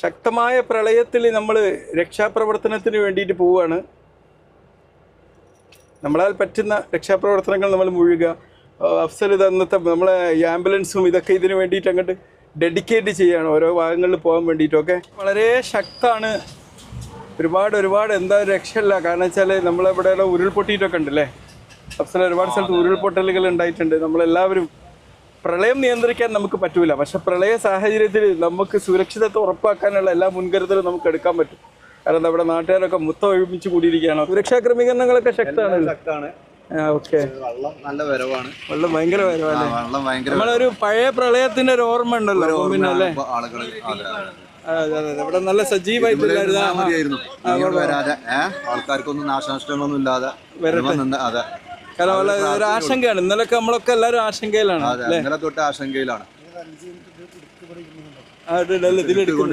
ശക്തമായ പ്രളയത്തിൽ നമ്മൾ രക്ഷാപ്രവർത്തനത്തിന് വേണ്ടിയിട്ട് പോവുകയാണ്. നമ്മളാൽ പറ്റുന്ന രക്ഷാപ്രവർത്തനങ്ങൾ നമ്മൾ മുഴുകുക. അഫ്സൽ തന്നത്തെ നമ്മളെ ഈ ആംബുലൻസും ഇതൊക്കെ ഇതിന് വേണ്ടിയിട്ട് അങ്ങോട്ട് ഡെഡിക്കേറ്റ് ചെയ്യുകയാണ്, ഓരോ ഭാഗങ്ങളിൽ പോകാൻ വേണ്ടിയിട്ടൊക്കെ. വളരെ ശക്തമാണ്. ഒരുപാട് എന്താ രക്ഷയില്ല. കാരണം വെച്ചാൽ നമ്മളിവിടെയുള്ള ഉരുൾപൊട്ടിയിട്ടൊക്കെ ഉണ്ടല്ലേ അഫ്സൽ, ഒരുപാട് സ്ഥലത്ത് ഉരുൾപൊട്ടലുകൾ ഉണ്ടായിട്ടുണ്ട്. നമ്മളെല്ലാവരും പ്രളയം നിയന്ത്രിക്കാൻ നമുക്ക് പറ്റൂല, പക്ഷെ പ്രളയ സാഹചര്യത്തിൽ നമുക്ക് സുരക്ഷിതത്വം ഉറപ്പാക്കാനുള്ള എല്ലാ മുൻകരുതലും നമുക്ക് എടുക്കാൻ പറ്റും. കാരണം നമ്മുടെ നാട്ടുകാരൊക്കെ മൊത്തം ഒരുമിച്ച് കൂടിയിരിക്കുകയാണ്. സുരക്ഷാ ക്രമീകരണങ്ങളൊക്കെ ശക്തമാണ്. ഓക്കെ, വെള്ളം ഭയങ്കര വരവാണ്. നമ്മളൊരു പഴയ പ്രളയത്തിന്റെ ഒരു ഓർമ്മ ഉണ്ടല്ലോ പിന്നെ അല്ലേ? ഇവിടെ നല്ല സജീവമായിട്ടില്ലായിരുന്നു, ആൾക്കാർക്കൊന്നും നാശനഷ്ടങ്ങളൊന്നും ഇല്ലാതെ. കാരണം ഒരു ആശങ്കയാണ്. ഇന്നലൊക്കെ നമ്മളൊക്കെ എല്ലാവരും ആശങ്കയിലാണ്, ഇന്നലെ തൊട്ട് ആശങ്കയിലാണ്. ഇതിലെടുക്കുന്നു.